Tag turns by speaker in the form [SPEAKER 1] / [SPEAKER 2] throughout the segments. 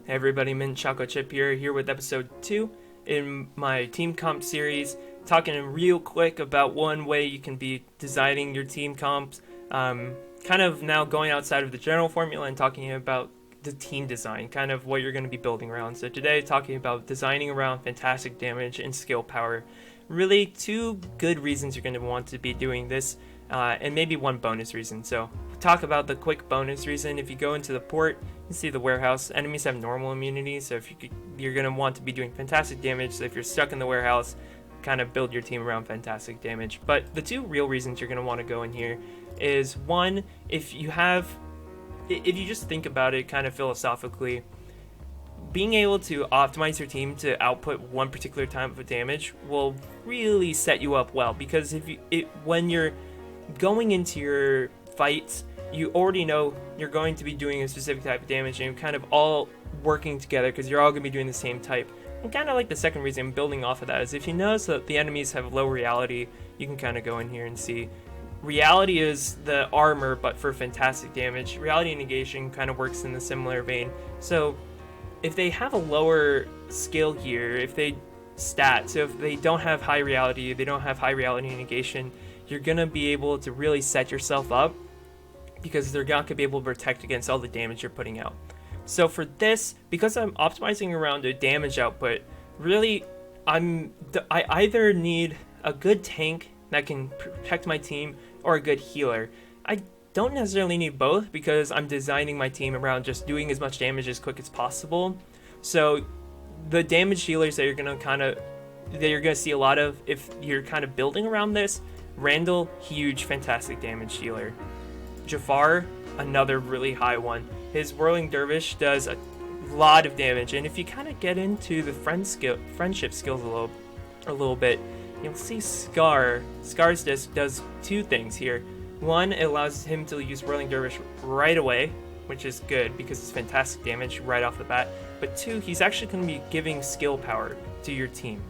[SPEAKER 1] Hey everybody, Mint Choco Chip here with episode 2 in my team comp series, talking real quick about one way you can be designing your team comps, kind of now going outside of the general formula and talking about the team design, kind of what you're going to be building around. So today, talking about designing around fantastic damage and skill power. Really, two good reasons you're going to want to be doing this, and maybe one bonus reason. So talk about the quick bonus reason. If you go into the port, you see the warehouse, enemies have normal immunity, so if you're going to want to be doing fantastic damage. So if you're stuck in the warehouse, kind of build your team around fantastic damage. But the two real reasons you're going to want to go in here is, one, if you just think about it kind of philosophically, being able to optimize your team to output one particular type of damage will really set you up well, because when you're going into your fights, you already know you're going to be doing a specific type of damage, and you're kind of all working together because you're all going to be doing the same type. And kind of like the second reason, building off of that, is if you notice that the enemies have low reality, you can kind of go in here and see reality is the armor, but for fantastic damage. Reality negation kind of works in the similar vein. So if they have a lower skill here, if they if they don't have high reality, they don't have high reality negation, you're going to be able to really set yourself up, because they're not going to be able to protect against all the damage you're putting out. So for this, because I'm optimizing around a damage output, really, I either need a good tank that can protect my team or a good healer. I don't necessarily need both, because I'm designing my team around just doing as much damage as quick as possible. So the damage healers that you're going to see a lot of if you're kind of building around this: Randall, huge, fantastic damage healer. Jafar, another really high one. His Whirling Dervish does a lot of damage, and if you kind of get into the friendship skills a little bit, you'll see Scar. Scar's does two things here. One, it allows him to use Whirling Dervish right away, which is good because it's fantastic damage right off the bat. But two, he's actually going to be giving skill power to your team.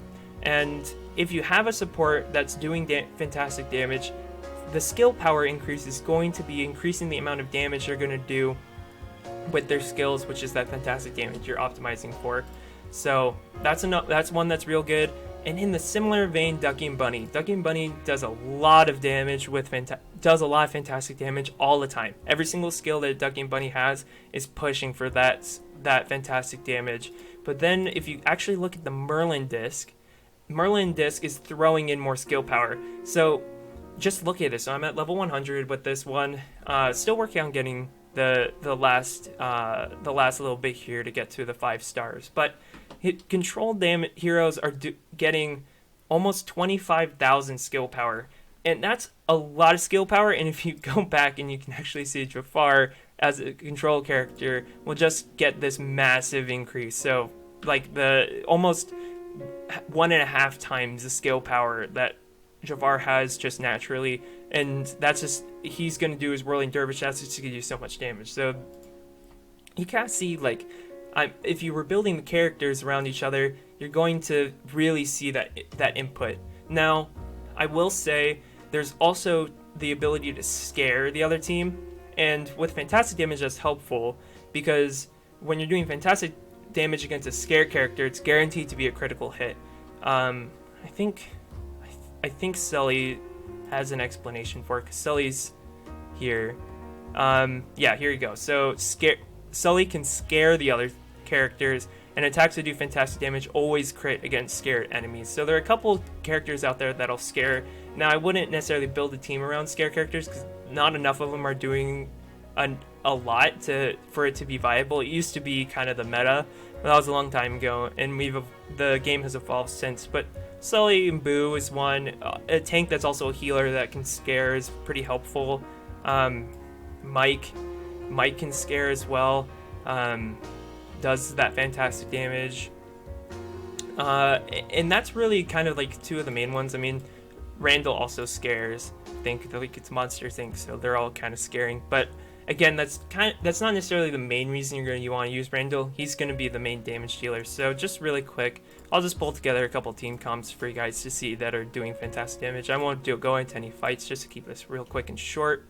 [SPEAKER 1] And if you have a support that's doing fantastic damage, the skill power increase is going to be increasing the amount of damage they're going to do with their skills, which is that fantastic damage you're optimizing for. So that's one that's real good. And in the similar vein, Ducky and Bunny. Ducky and Bunny does a lot of damage does a lot of fantastic damage all the time. Every single skill that Ducky and Bunny has is pushing for that fantastic damage. But then if you actually look at the Merlin disc is throwing in more skill power. So just look at this. So I'm at level 100 with this one. Still working on getting the last little bit here to get to the 5 stars. But control heroes are getting almost 25,000 skill power, and that's a lot of skill power. And if you go back and you can actually see Jafar as a control character will just get this massive increase. So like the almost 1.5 times the skill power that Jafar has just naturally, and that's just, he's going to do his Whirling Dervish. That's just going to do so much damage. So you can't see, like, if you were building the characters around each other, you're going to really see that input. Now, I will say there's also the ability to scare the other team, and with fantastic damage that's helpful, because when you're doing fantastic damage against a scare character, it's guaranteed to be a critical hit. I think Sully has an explanation for it, because Sully's here. Yeah, here you go. So Sully can scare the other characters, and attacks that do fantastic damage always crit against scared enemies. So there are a couple characters out there that'll scare. Now, I wouldn't necessarily build a team around scare characters, because not enough of them are doing a lot for it to be viable. It used to be kind of the meta, but that was a long time ago, and the game has evolved since. But Sully and Boo is one. A tank that's also a healer that can scare is pretty helpful. Mike can scare as well. Does that fantastic damage. And that's really kind of like two of the main ones. I mean, Randall also scares. Think like it's Monster Think, so they're all kind of scaring. But again, that's not necessarily the main reason you want to use Randall. He's going to be the main damage dealer. So just really quick, I'll just pull together a couple team comps for you guys to see that are doing fantastic damage. I won't go into any fights, just to keep this real quick and short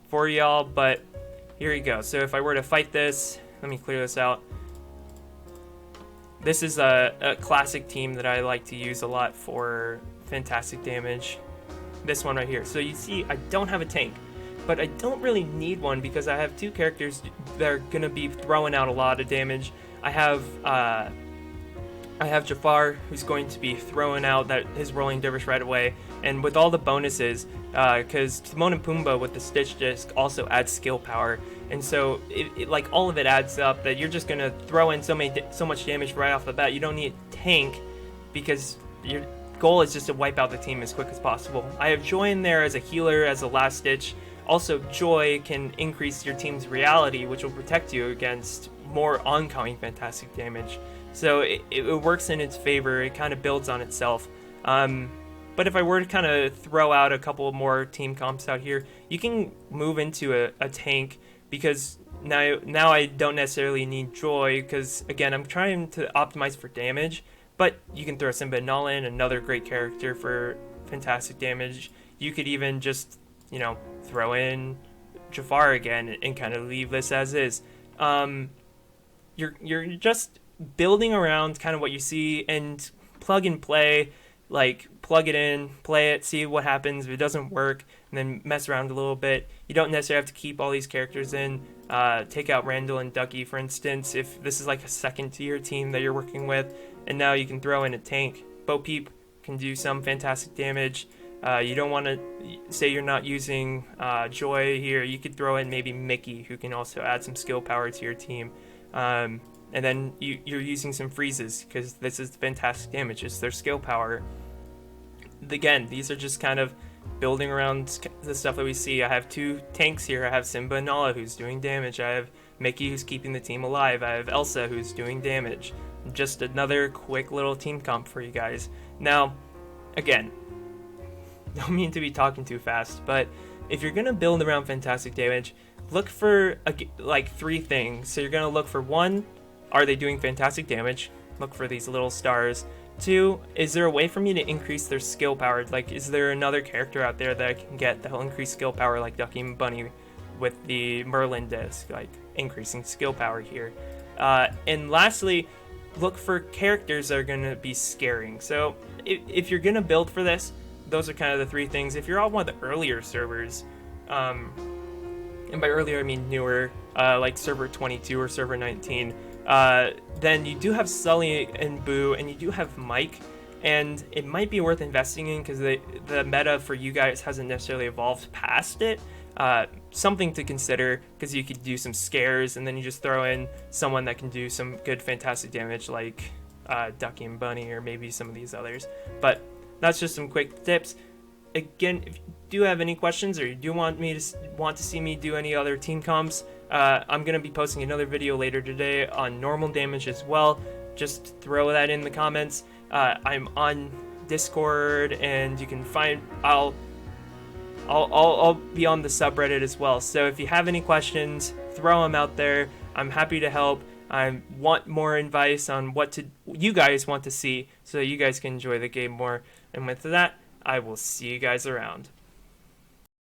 [SPEAKER 1] for y'all. But here you go. So if I were to fight this, let me clear this out. This is a classic team that I like to use a lot for fantastic damage. This one right here. So you see, I don't have a tank, but I don't really need one because I have two characters that are gonna be throwing out a lot of damage. I have Jafar, who's going to be throwing out his rolling dervish right away, and with all the bonuses, because Timon and Pumbaa with the Stitch Disc also adds skill power, and so it like all of it adds up that you're just gonna throw in so much damage right off the bat. You don't need a tank because your goal is just to wipe out the team as quick as possible. I have Joy in there as a healer, as a last ditch. Also, Joy can increase your team's reality, which will protect you against more oncoming fantastic damage. So it works in its favor. It kind of builds on itself. But if I were to kind of throw out a couple more team comps out here, you can move into a tank because now I don't necessarily need Joy because, again, I'm trying to optimize for damage. But you can throw Simba and Nala in, another great character for fantastic damage. You could even just, throw in Jafar again and kind of leave this as is. You're just building around kind of what you see and plug and play, like plug it in, play it, see what happens. If it doesn't work, and then mess around a little bit. You don't necessarily have to keep all these characters in. Take out Randall and Ducky, for instance, if this is like a second tier team that you're working with, and now you can throw in a tank. Bo Peep can do some fantastic damage. You don't want to say you're not using Joy here. You could throw in maybe Mickey, who can also add some skill power to your team. And then you're using some freezes because this is fantastic damage. It's their skill power. Again, these are just kind of building around the stuff that we see. I have two tanks here. I have Simba and Nala, who's doing damage. I have Mickey, who's keeping the team alive. I have Elsa, who's doing damage. Just another quick little team comp for you guys. Now, again, don't mean to be talking too fast, but if you're going to build around fantastic damage, look for like three things. So you're going to look for one, are they doing fantastic damage? Look for these little stars. Two, is there a way for me to increase their skill power? Like, is there another character out there that I can get that will increase skill power, like Ducky and Bunny with the Merlin disc, like increasing skill power here? And lastly, look for characters that are going to be scaring. So if you're going to build for this, those are kind of the three things. If you're on one of the earlier servers, and by earlier I mean newer, like server 22 or server 19, then you do have Sully and Boo, and you do have Mike, and it might be worth investing in because the meta for you guys hasn't necessarily evolved past it. Something to consider because you could do some scares, and then you just throw in someone that can do some good fantastic damage like Ducky and Bunny or maybe some of these others. But that's just some quick tips. Again, if you do have any questions or you do want to see me do any other team comps, I'm going to be posting another video later today on normal damage as well. Just throw that in the comments. I'm on Discord, and you can find I'll be on the subreddit as well. So if you have any questions, throw them out there. I'm happy to help. I want more advice on what you guys want to see so that you guys can enjoy the game more. And with that, I will see you guys around.